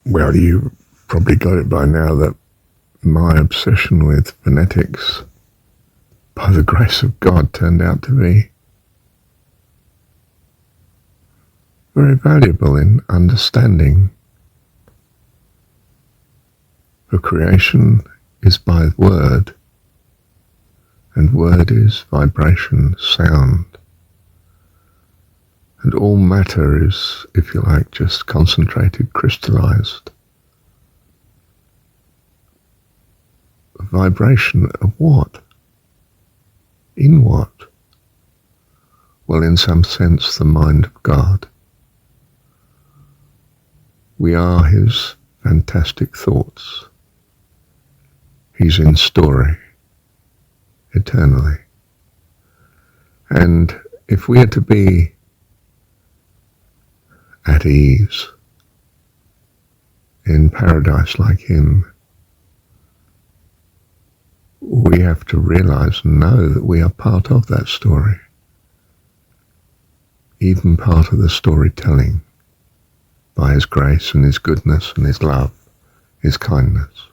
Well, you probably got it by now that my obsession with phonetics, by the grace of God, turned out to be very valuable in understanding. For creation is by word, and word is vibration, sound. And all matter is, if you like, just concentrated, crystallized. A vibration of what? In what? Well, in some sense, the mind of God. We are his fantastic thoughts. He's in story, eternally. And if we are to be at ease in paradise like him, we have to realize and know that we are part of that story, even part of the storytelling, by his grace and his goodness and his love, his kindness.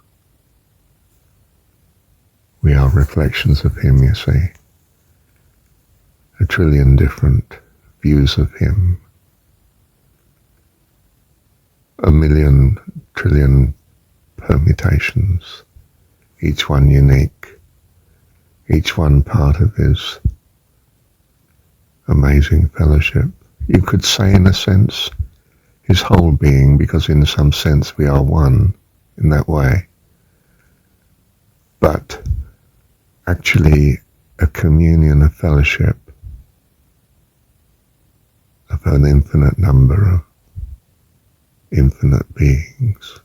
We are reflections of him, you see. A trillion different views of him. A million trillion permutations, each one unique, each one part of his amazing fellowship. You could say, in a sense, his whole being, because in some sense we are one in that way. But actually a communion, a fellowship of an infinite number of infinite beings.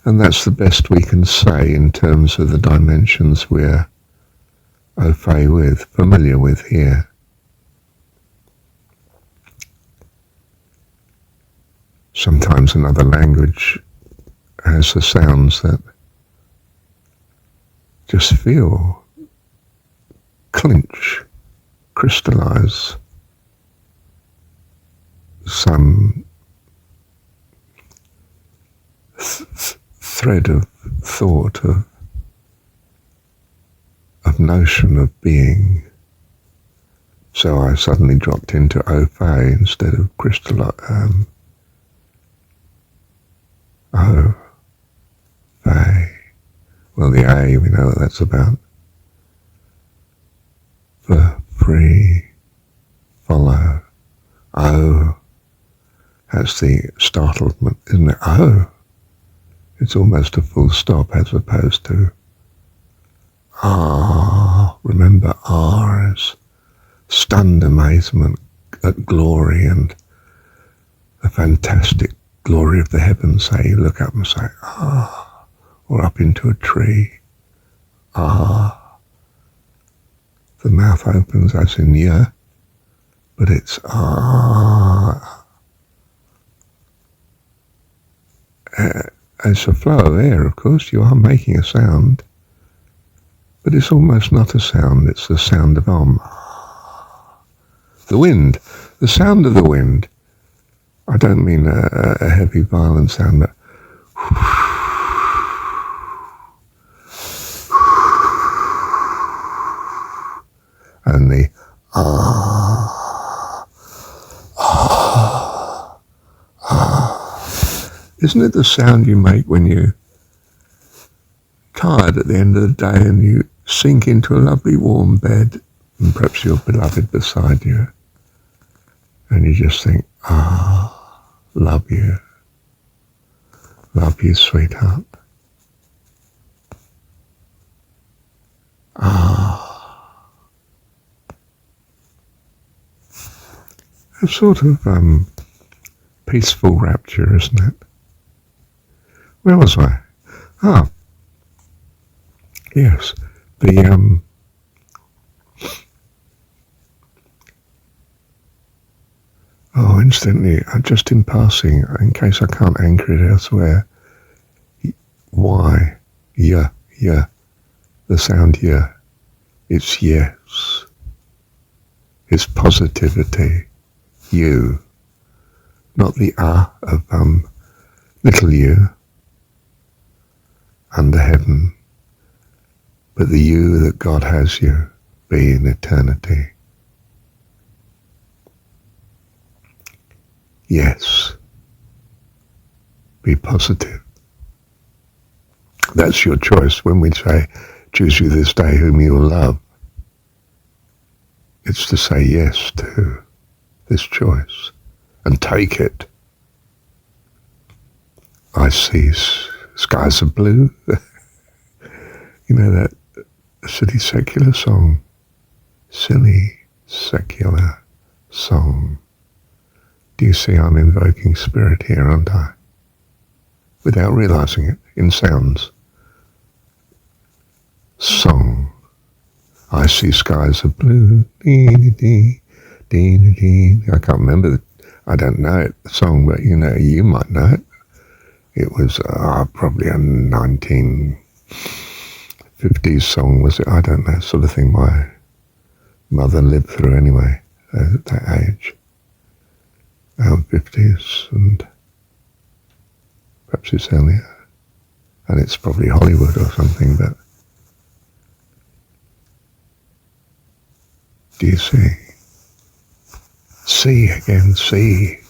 And that's the best we can say in terms of the dimensions we're au fait with, familiar with here. Sometimes another language has the sounds that just feel, clinch, crystallize some thread of thought, of notion of being. So I suddenly dropped into au fait instead of au fait. Well, the A, we know what that's about. For free, follow. Oh, that's the startlement, isn't it? Oh, it's almost a full stop as opposed to ah. Remember, ah is stunned amazement at glory and the fantastic glory of the heavens. Say, you look up and say, ah. Or up into a tree. Ah. The mouth opens as in yeah, but it's ah. It's a flow of air, of course. You are making a sound, but it's almost not a sound. It's the sound of the wind, the sound of the wind. I don't mean a heavy, violent sound, but and the Isn't it the sound you make when you're tired at the end of the day and you sink into a lovely warm bed and perhaps your beloved beside you and you just think, love you, sweetheart. A sort of peaceful rapture, isn't it? Where was I? Yes, the instantly, just in passing, in case I can't anchor it elsewhere, why? Yeah, the sound yeah, it's yes, it's positivity, you, not the of little you under heaven, but the you that God has you be in eternity. Yes, be positive. That's your choice. When we say, choose you this day whom you will love, it's to say yes to this choice and take it. I see skies of blue. You know that silly secular song? Silly secular song. Do you see I'm invoking spirit here, aren't I? Without realizing it, in sounds. Song. I see skies of blue. Dee, dee, dee. I can't remember. I don't know it, the song, but you know, you might know it. It was probably a 1950s song, was it? I don't know, sort of thing my mother lived through anyway, at that age. 50s, and perhaps it's earlier. And it's probably Hollywood or something, but do you see? See again, see.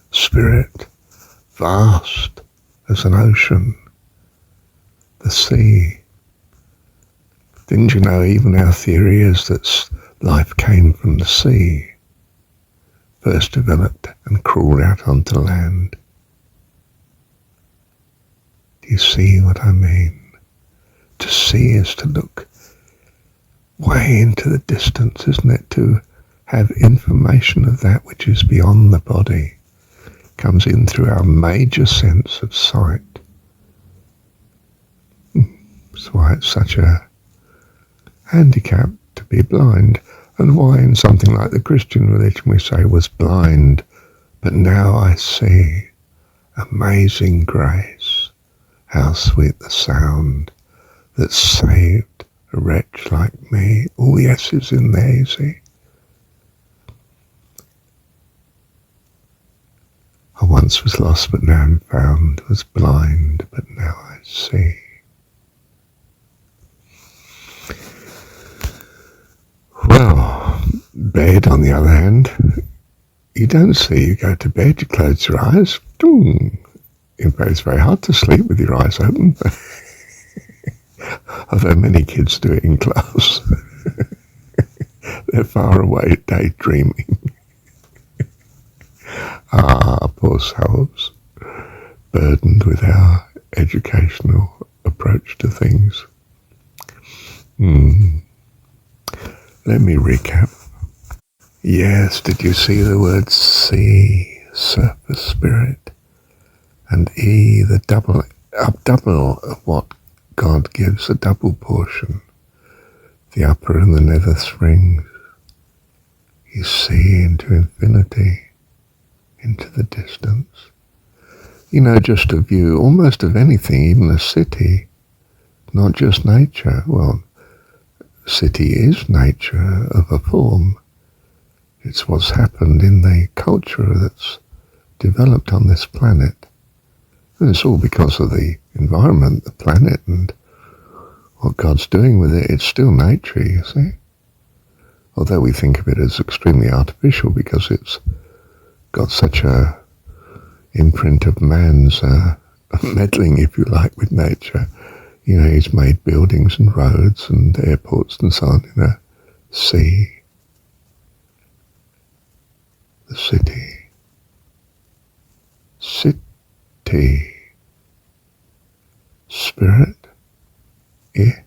Spirit, vast as an ocean. The sea. Didn't you know even our theory is that life came from the sea, first developed and crawled out onto land? Do you see what I mean? To see is to look way into the distance, isn't it? To have information of that which is beyond the body, comes in through our major sense of sight. That's why it's such a handicap to be blind, and why in something like the Christian religion we say was blind, but now I see. Amazing grace, how sweet the sound that saved a wretch like me. All the S's in there, you see. I once was lost, but now am found, was blind, but now I see. Well, bed, on the other hand, you don't see. You go to bed, you close your eyes. In fact, it's very hard to sleep with your eyes open. Although many kids do it in class. They're far away daydreaming. Poor souls, burdened with our educational approach to things. Let me recap. Yes, did you see the word sea, surface spirit, and E, the double of what God gives, a double portion, the upper and the nether springs. You see into infinity, into the distance. You know, just a view almost of anything, even a city, not just nature. Well, city is nature of a form. It's what's happened in the culture that's developed on this planet. And it's all because of the environment, the planet, and what God's doing with it. It's still nature, you see. Although we think of it as extremely artificial because it's got such a imprint of man's meddling, if you like, with nature. You know, he's made buildings and roads and airports and so on in a sea. The city. City. Spirit. Yeah.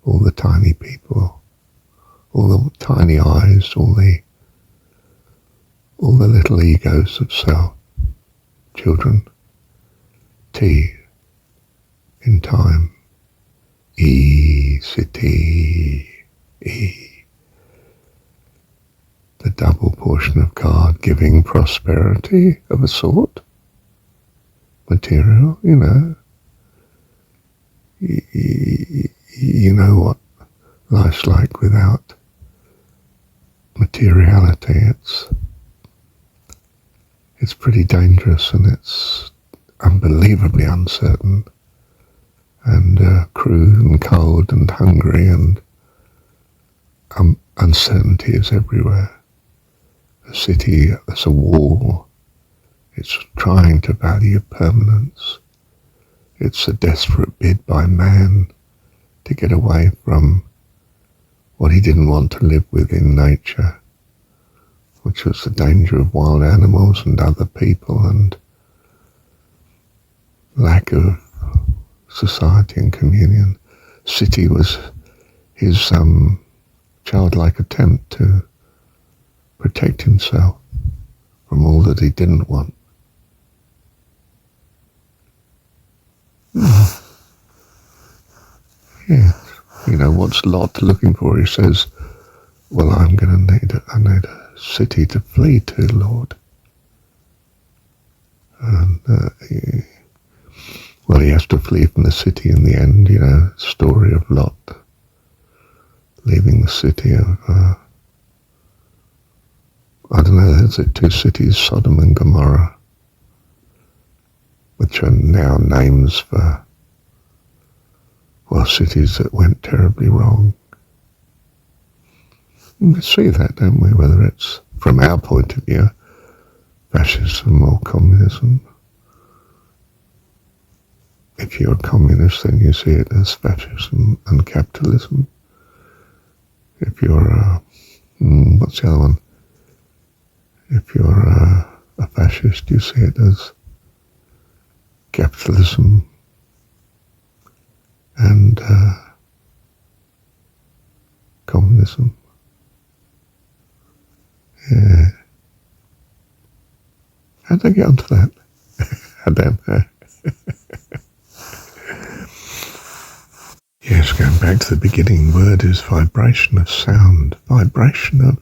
All the tiny people. All the tiny eyes. All the little egos of self. Children. T. In time. E. City. E. The double portion of God giving prosperity of a sort. Material, you know. You know what life's like without materiality. It's pretty dangerous, and it's unbelievably uncertain, and crude and cold and hungry, and uncertainty is everywhere. A city as a wall. It's trying to value permanence. It's a desperate bid by man to get away from what he didn't want to live with in nature, which was the danger of wild animals and other people and lack of society and communion. City was his childlike attempt to protect himself from all that he didn't want. Yes, what's Lot looking for? He says, well, I need a city to flee to, Lord. And he has to flee from the city in the end, story of Lot leaving the city of, I don't know, is it two cities, Sodom and Gomorrah, which are now names for, cities that went terribly wrong. We see that, don't we, whether it's, from our point of view, fascism or communism. If you're a communist, then you see it as fascism and capitalism. If you're what's the other one? If you're a fascist, you see it as capitalism and communism. Yeah. How'd I get onto that? I don't know. Yes, going back to the beginning, word is vibration of sound, vibration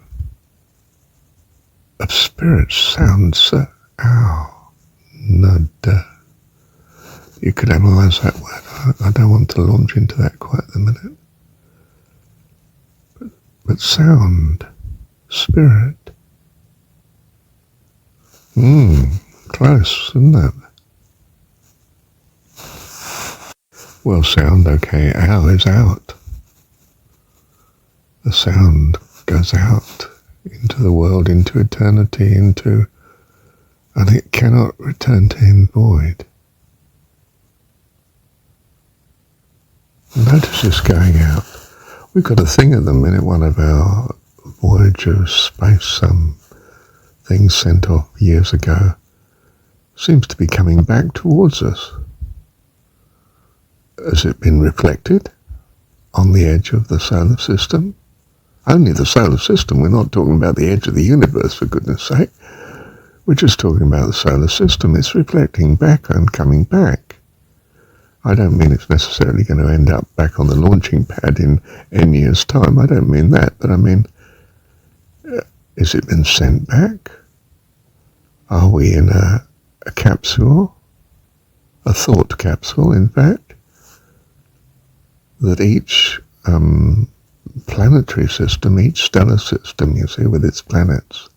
of spirit, sound, nada. You could analyse that word. I don't want to launch into that quite at the minute. But sound, spirit. Close, isn't it? Well, sound, okay, ow is out. The sound goes out into the world, into eternity, and it cannot return to him void. Notice this going out. We've got a thing at the minute, one of our Voyager space things sent off years ago, seems to be coming back towards us. Has it been reflected on the edge of the solar system? Only the solar system. We're not talking about the edge of the universe, for goodness sake. We're just talking about the solar system. It's reflecting back and coming back. I don't mean it's necessarily going to end up back on the launching pad in N years' time. I don't mean that. But I mean, has it been sent back? Are we in a capsule? A thought capsule, in fact? That each planetary system, each stellar system, you see, with its planets,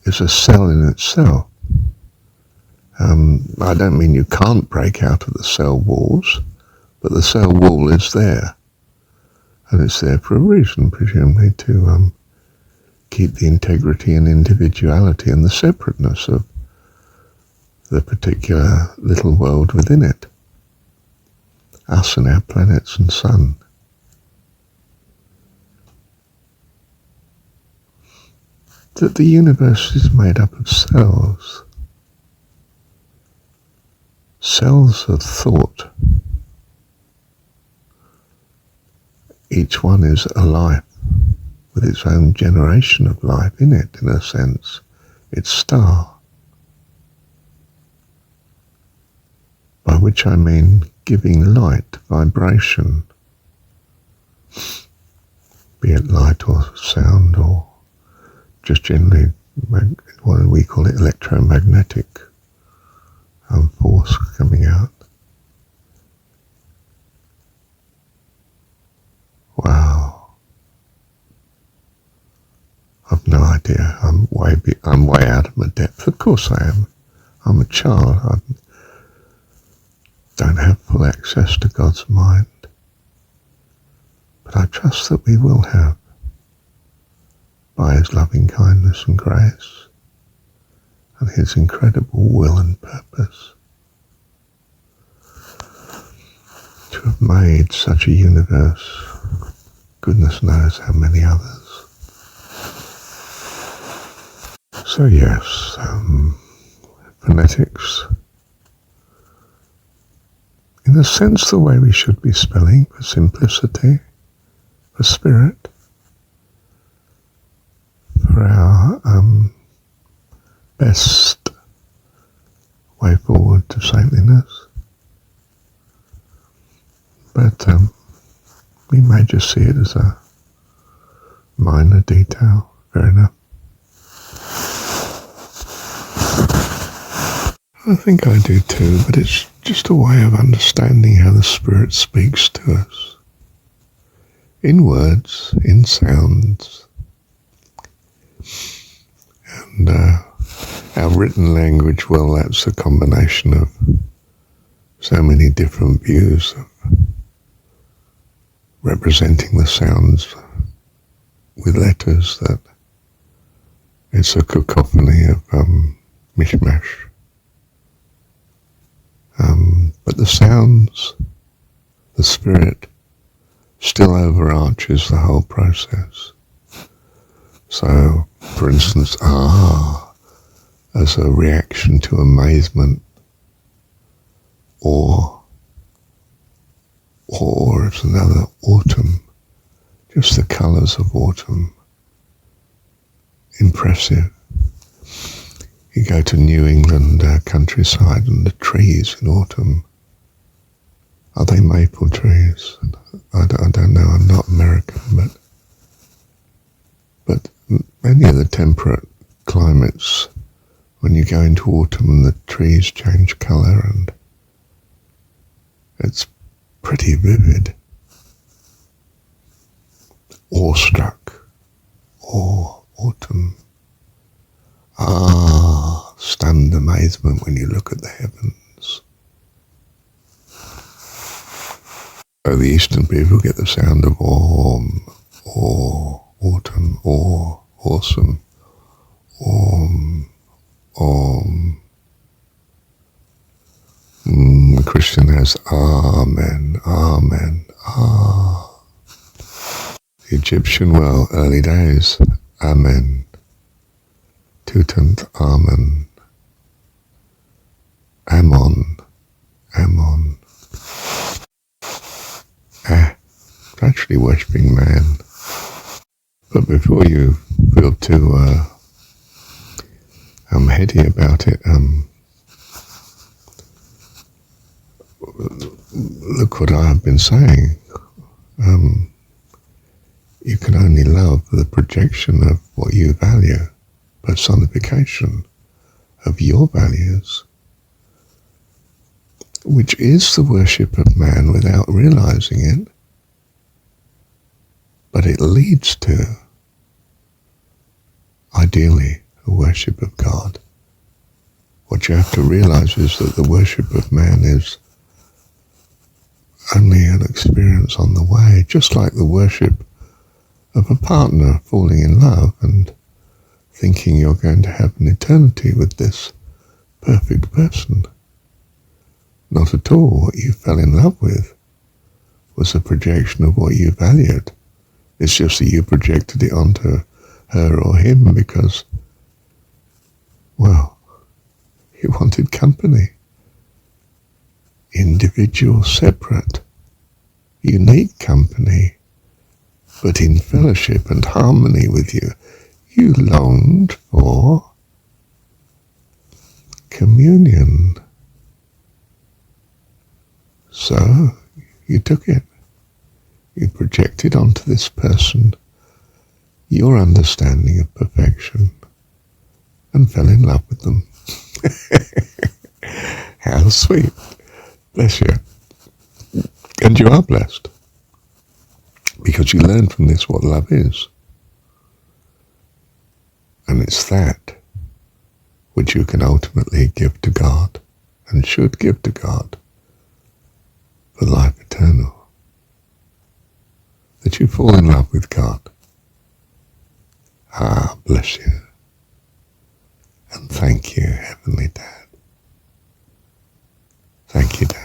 is a cell in itself. I don't mean you can't break out of the cell walls, but the cell wall is there. And it's there for a reason, presumably, to keep the integrity and individuality and the separateness of the particular little world within it. Us and our planets and sun. That the universe is made up of cells. Cells of thought. Each one is a life with its own generation of life in it, in a sense. Its star. By which I mean giving light, vibration, be it light or sound or just generally what we call it, electromagnetic force coming out. Wow. I've no idea. I'm way out of my depth. Of course I am. I'm a child. I don't have full access to God's mind. But I trust that we will have, by his loving kindness and grace, and his incredible will and purpose, to have made such a universe, goodness knows how many others. So yes, phonetics, in a sense the way we should be spelling, for simplicity, for spirit, for our best way forward to saintliness. But we may just see it as a minor detail. Fair enough. I think I do too, but it's just a way of understanding how the Spirit speaks to us. In words, in sounds. And our written language, well, that's a combination of so many different views of representing the sounds with letters that it's a cacophony of mishmash. But the sounds, the Spirit, still overarches the whole process. So, for instance, as a reaction to amazement, or as another autumn, just the colours of autumn, impressive. You go to New England countryside and the trees in autumn, are they maple trees? I don't know, I'm not American, but many of the temperate climates, when you go into autumn and the trees change colour, and it's pretty vivid. Awestruck, autumn. Stunned amazement when you look at the heavens. So the Eastern people get the sound of autumn, awesome, The Christian has amen, amen, The Egyptian, well, early days, amen. Tutant, amen. Ammon. It's actually worshipping man. But before you feel too heady about it, look what I've been saying. You can only love the projection of what you value, personification of your values, which is the worship of man without realizing it, but it leads to, ideally, a worship of God. What you have to realize is that the worship of man is only an experience on the way, just like the worship of a partner falling in love and thinking you're going to have an eternity with this perfect person. Not at all. What you fell in love with was a projection of what you valued. It's just that you projected it onto her or him because, well, you wanted company. Individual, separate, unique company, but in fellowship and harmony with you. You longed for communion. So you took it. You projected onto this person your understanding of perfection and fell in love with them. How sweet. Bless you. And you are blessed. Because you learn from this what love is. And it's that which you can ultimately give to God, and should give to God, for life eternal. That you fall in love with God. Ah, bless you. And thank you, Heavenly Dad. Thank you, Dad.